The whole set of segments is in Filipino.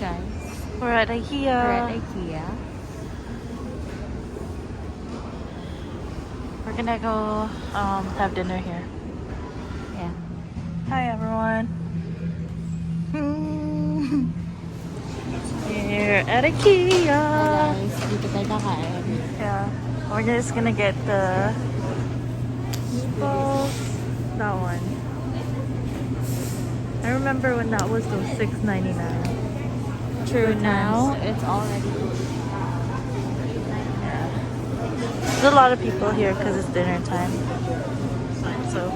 guys. We're at Ikea. We're at Ikea. We're gonna go have dinner here. Yeah. Hi everyone. We're at Ikea. Hi guys, dito tayo kakain. Yeah. We're just gonna get the meatballs. That one. I remember when that was those $6.99. True, now it's already Yeah. There's a lot of people here because it's dinner time. So.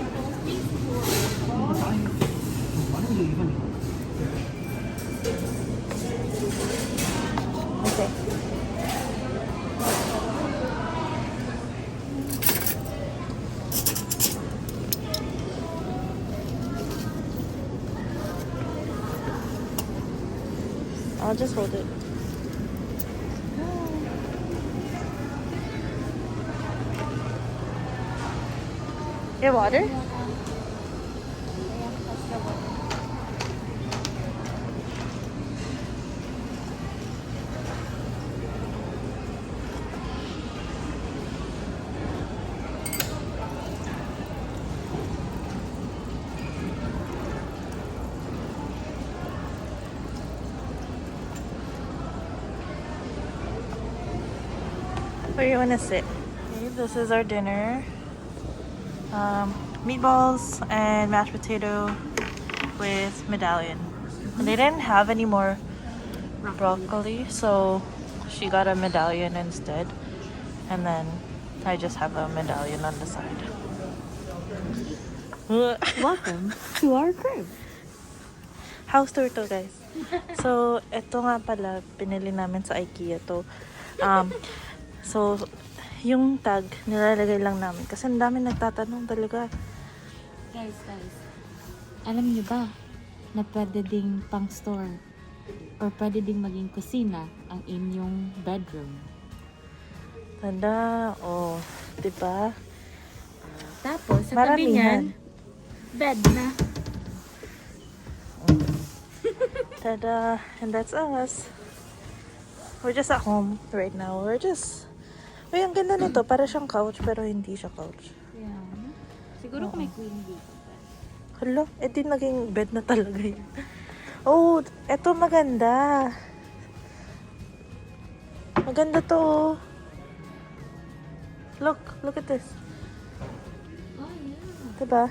Okay. I'll just hold it. Your water? Where you wanna sit? Okay, this is our dinner. Meatballs and mashed potato with medallion. And they didn't have any more broccoli, so she got a medallion instead. And then I just have a medallion on the side. Welcome to our crib. House tour to, guys. So, ito nga pala, pinili namin sa Ikea to. So, yung tag, nilalagay lang namin. Kasi ang dami nagtatanong talaga. Guys, alam niyo ba na pwede ding pang store or pwede ding maging kusina ang inyong bedroom? Tanda, oh, diba? Tapos, sa tabi niyan, bed na. Tada, and that's us. We're just at home right now. We're just... Uy, ang ganda nito. Para siyang couch, pero hindi siya couch. Yeah. Siguro kung may queen dito. Hala, di naging bed na talaga yun. Oh, eto maganda. Maganda to. Oh. Look at this. Oh, yeah. Diba?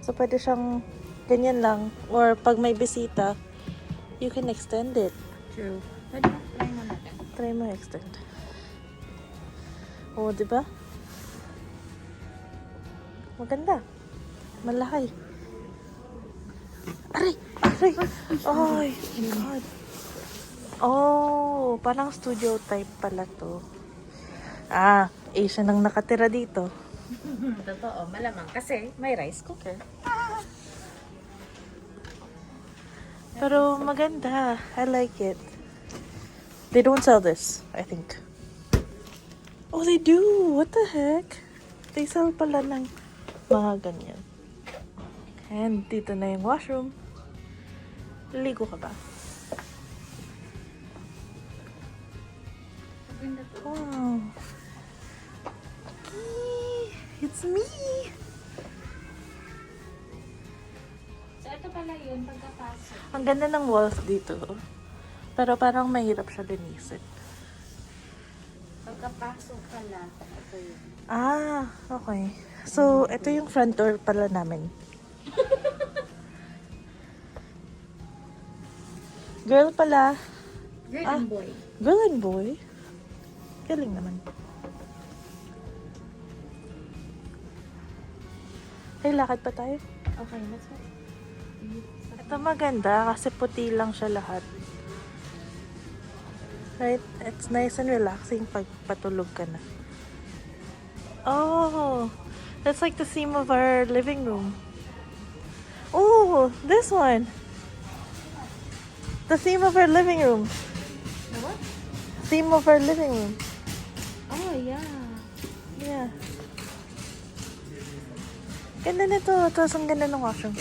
So, pwede siyang ganyan lang. Or pag may bisita, you can extend it. True. Pwede mo try mo natin. Try mo extend. Oh, diba? Maganda. Malaki. Aray! Aray! Ay, my God. Oh, parang studio type pala to. Ah, Asian ang nakatira dito. Totoo, malamang. Kasi may rice cooker. Pero maganda. I like it. They don't sell this, I think. Oh, they do! What the heck? They sell pala ng mga ganyan. And dito na yung washroom. Liligo ka ba? Wow. It's me! So, ito pala yun pagkapasok. Ang ganda ng walls dito. Pero parang mahirap siya linisin. Pagkapasok pala, ito yun. Ah, okay. So, ito yung front door pala namin. Girl pala. Girl and boy. Girl and boy? Galing naman. Ay, lakad pa tayo. Okay, let's go. Ito maganda kasi puti lang siya lahat. Right? It's nice and relaxing pag patulog ka na. Oh, that's like the theme of our living room. Oh, this one. The theme of our living room. The what? Theme of our living room. Oh, yeah. Yeah. Ganda nito. Tapos ang ganda ng washroom.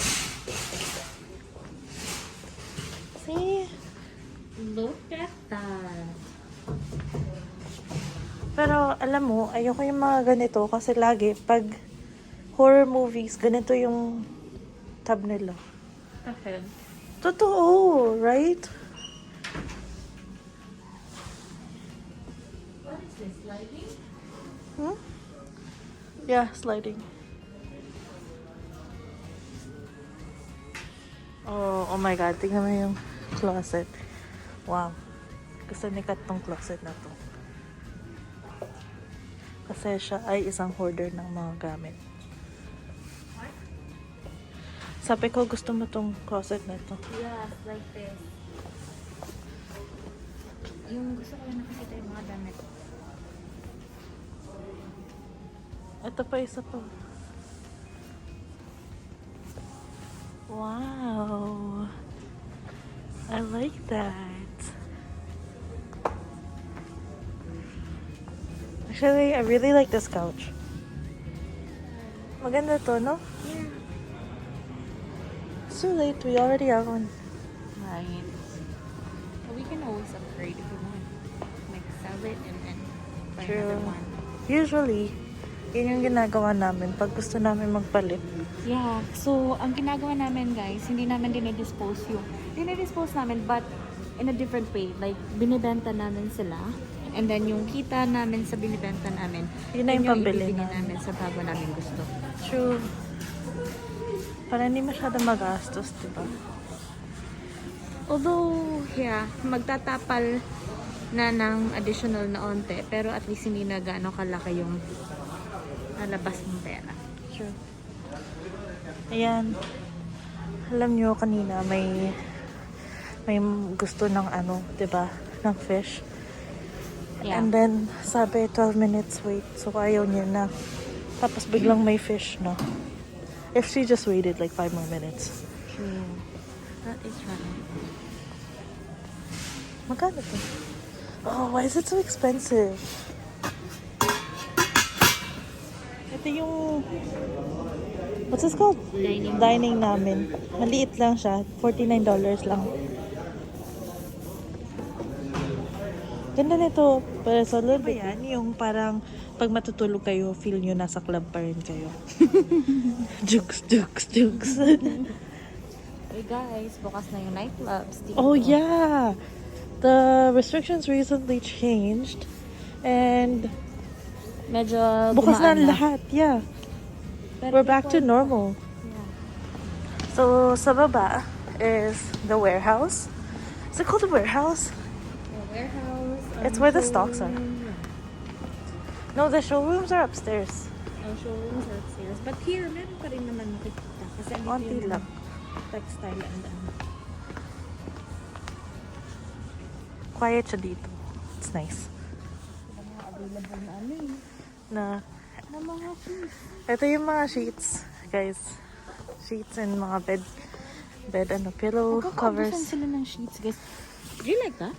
Alam mo, ayoko yung mga ganito kasi lagi pag horror movies, ganito yung tab nila. Ahead. Totoo, right? What is this, lighting? Hmm? Yeah, sliding. Oh my God, tingnan mo yung closet. Wow. Gusto ni Kat tong closet na to. Kasi siya ay isang hoarder ng mga gamit. Sabi ko, gusto mo tong closet na to. Yes, like this. Yung gusto ko lang nakikita yung mga damit. Ito pa isa pa. Wow. I like that. Actually, I really like this couch. Maganda to, no? Yeah. It's too late. We already have one. Right. But we can always upgrade if we want. Like sell it and then buy True. another one. Usually, yun yung ginagawa namin pag gusto namin magpalit. Yeah. So, ang ginagawa namin guys, hindi namin dinedispose yung... Dinedispose namin but in a different way. Like, binibenta namin sila. And then yung kita namin sa binibenta namin, Yun na yung pambili ibibigay namin. namin sa bago namin gusto. True. Para hindi masyado magastos, diba? Although, yeah, magtatapal na ng additional na onte, pero at least hindi na gaano kalaki yung nalabas ng pera. True. Ayan. Alam nyo, kanina may gusto ng ano, diba? Ng fish. Yeah. And then, sabi 12 minutes wait. So, ayaw niya na. Tapos biglang may fish na. If she just waited like 5 more minutes. True. That is right. Magkano to? Oh, why is it so expensive? Ito yung... What's this called? Dining. Dining namin. Maliit lang siya. $49 lang. Ganda nito. Pero sa little bit. Yan, yung parang pag matutulog kayo, feel nyo nasa club pa rin kayo. Jukes, jukes, jukes. Hey guys, bukas na yung nightclubs. Oh yeah! The restrictions recently changed. And Medyo bukas na gumaan ang lahat. Yeah. Pero We're back to before- normal. Yeah. So, sa baba is the warehouse. Is it called the warehouse? The warehouse. It's where the stocks are. showroom. No, the showrooms are upstairs. Oh, showrooms are upstairs. But here, meron pa rin naman makikita. Kasi andito Konti yung lang. textile and Quiet siya dito. It's nice. mga available na ano eh. Na, Na mga shoes. ito yung mga sheets, guys. Sheets and mga bed pillow Magkakaubusan covers. sila ng sheets, guys. Do you like that?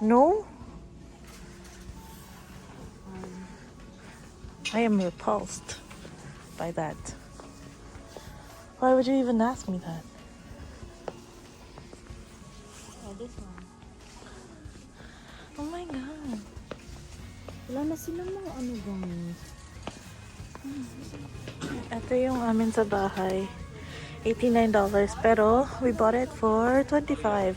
No? I am repulsed by that. Why would you even ask me that? Oh, this one. Oh my God. Wala na sila mga ano gamit. Ito yung amin sa bahay. $89. Pero we bought it for $25.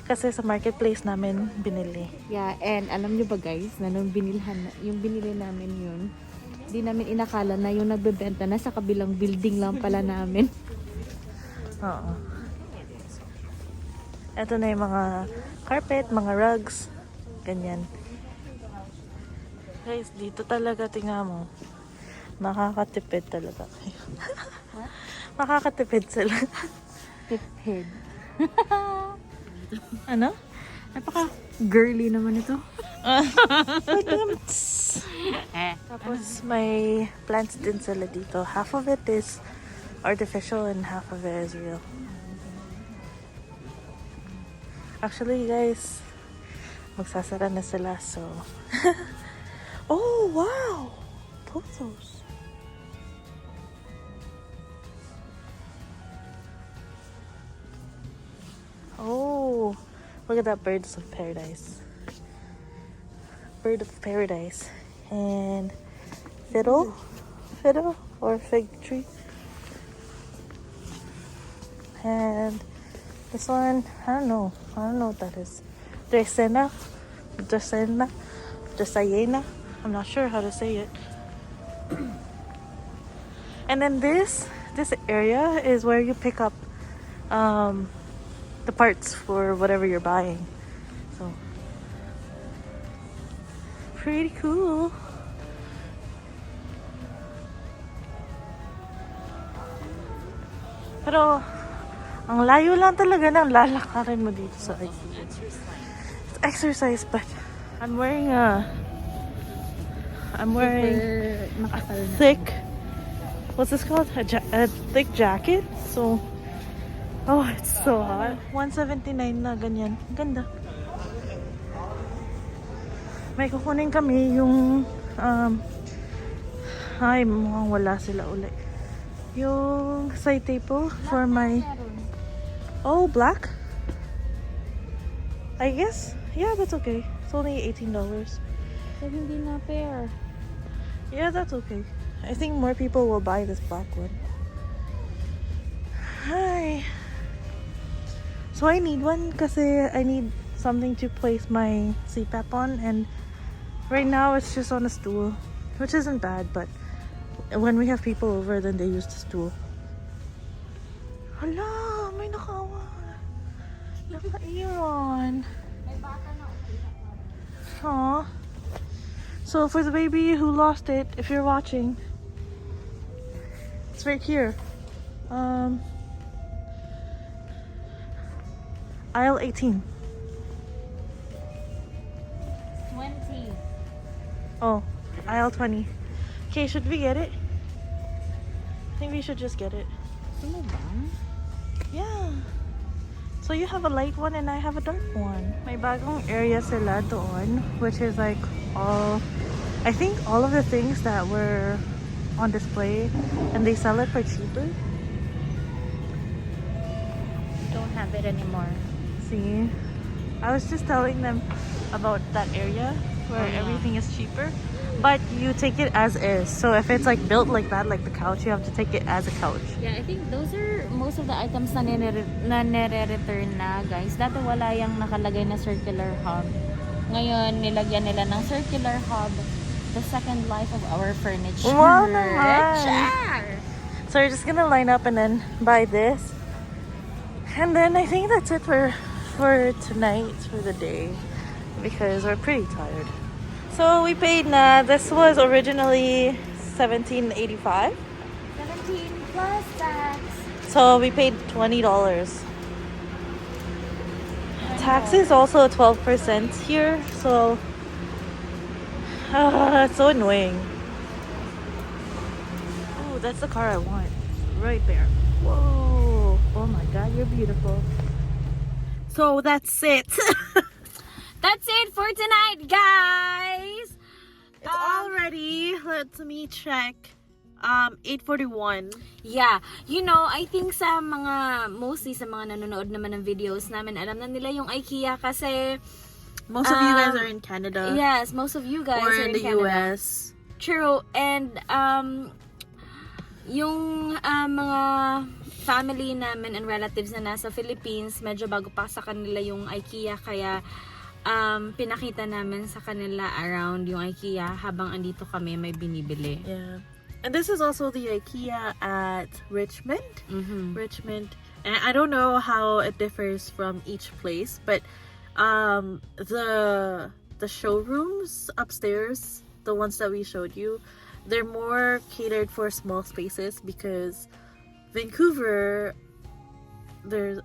Kasi sa marketplace namin binili. Yeah, and alam nyo ba guys, na nung yung binili namin yun, di namin inakala na yung nagbebenta na sa kabilang building lang pala namin. Oo. Ito na yung mga carpet, mga rugs. Ganyan. Guys, dito talaga tingnan mo. Makakatipid talaga kayo. What? Makakatipid sila. Tipid. Ano? Napaka-girly naman ito. Tapos may plants din sila dito. Half of it is artificial and half of it is real. Actually guys, magsasara na sila so... Oh wow! Photos. Oh, look at that birds of paradise. Bird of paradise. and fiddle or fig tree. And this one, I don't know what that is. Dresena. I'm not sure how to say it. And then this area is where you pick up the parts for whatever you're buying. So pretty cool. Pero ang layo lang talaga ng lalakarin mo dito sa IKEA. It's exercise, but I'm wearing thick, what's this called? A thick jacket. So, oh, it's so hot. 179 na ganyan. Ganda. May kukunin kami yung ay, mukhang wala sila uli. Yung side table for my... Oh, black? I guess? Yeah, that's okay. It's only $18. So, hindi na pair. Yeah, that's okay. I think more people will buy this black one. Hi. So I need one kasi I need something to place my CPAP on, and right now it's just on a stool, which isn't bad, but when we have people over, then they use the stool. Hala, may nakawa. Nakaiwan. May bata na Aww. So for the baby who lost it, if you're watching, it's right here. Aisle 18. 20. Oh, aisle 20. Okay, should we get it? I think we should just get it. Ano ba? Yeah. So you have a light one and I have a dark one. May bagong area sila doon, which is like I think all of the things that were on display, and they sell it for cheaper. Don't have it anymore. See, I was just telling them about that area where everything is cheaper, but you take it as is. So if it's like built like that, like the couch, you have to take it as a couch. Yeah, I think those are most of the items na nire-return na, guys. Dati wala yung nakalagay na circular hub. Ngayon, nilagyan nila ng circular hub. The second life of our furniture. Wow, nice. So we're just gonna line up and then buy this. And then I think that's it for tonight, for the day, because we're pretty tired. So we paid na. This was originally $17.85. 17 plus tax. So we paid $20. Tax is also 12% here, so it's so annoying. Oh, that's the car I want. Right there. Whoa. Oh my god, you're beautiful. So that's it. That's it for tonight, guys. It's already, let me check, 8:41. Yeah, you know, I think mostly sa mga nanonood naman ng videos namin, alam na nila yung IKEA kasi Most of you guys are in Canada. yes, most of you guys Or are in the Canada. US. True, and yung mga family namin and relatives na nasa Philippines, medyo bago pa sa kanila yung IKEA, kaya pinakita namin sa kanila around yung IKEA habang andito kami may binibili. Yeah. And this is also the IKEA at Richmond. Mm-hmm. Richmond. And I don't know how it differs from each place, but the showrooms upstairs, the ones that we showed you, they're more catered for small spaces because Vancouver, there's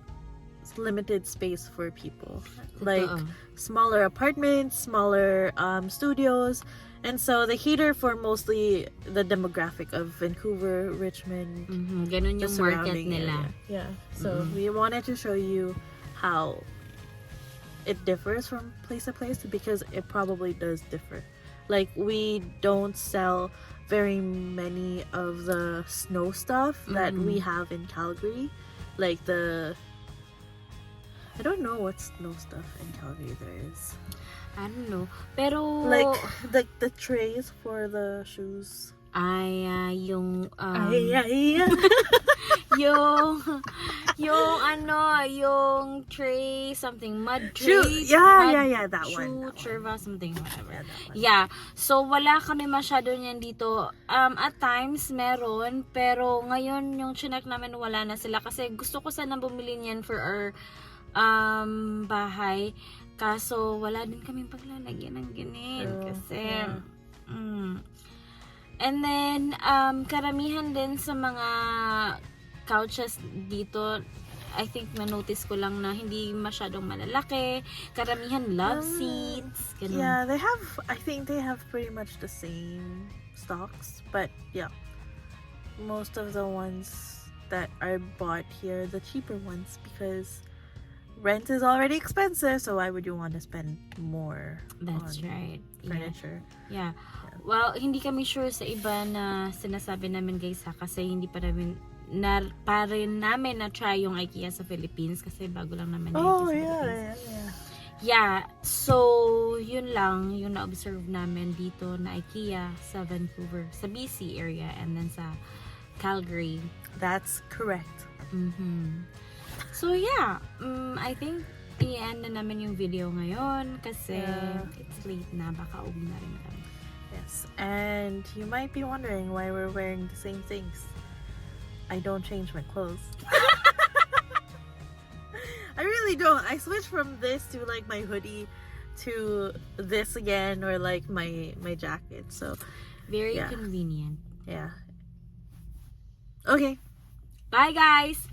limited space for people. Like smaller apartments, smaller studios, and so they cater for mostly the demographic of Vancouver, Richmond. Mm-hmm. Ganun The yung market surrounding nila. area. Yeah. So we wanted to show you how it differs from place to place because it probably does differ. Like we don't sell very many of the snow stuff that we have in Calgary, like the I don't know what snow stuff in Calgary there is. I don't know. Pero, Like the trays for the shoes. yung, Ay. yung tray, something, mud Shoe. tray. Yeah, that one. Churva, something, whatever. Yeah, that one. Yeah. So, wala kami masyado niyan dito. At times, meron. Pero, ngayon, yung chinek namin, wala na sila. Kasi, gusto ko sana bumili niyan for our bahay. Kaso, wala din kaming paglalagyan ng ganit. Kasi, And then, karamihan din sa mga couches dito, I think na-notice ko lang na hindi masyadong malalaki. Karamihan love seats. Ganun. Yeah, I think they have pretty much the same stocks. But yeah, most of the ones that are bought here, the cheaper ones, because rent is already expensive, so why would you want to spend more That's on right. furniture? Yeah. Well, hindi kami sure sa iba na sinasabi namin guys ha, kasi hindi pa rin namin na-try yung Ikea sa Philippines kasi bago lang naman yung Ikea sa Philippines. Yeah, so yun lang yung na-observe namin dito na Ikea sa Vancouver, sa BC area, and then sa Calgary. That's correct. So yeah, I think i-end na namin yung video ngayon kasi it's late na, baka uwi na rin kami. Yes, and you might be wondering why we're wearing the same things. I don't change my clothes. I really don't. I switch from this to like my hoodie to this again, or like my jacket. So Very convenient. yeah. Okay. Bye guys!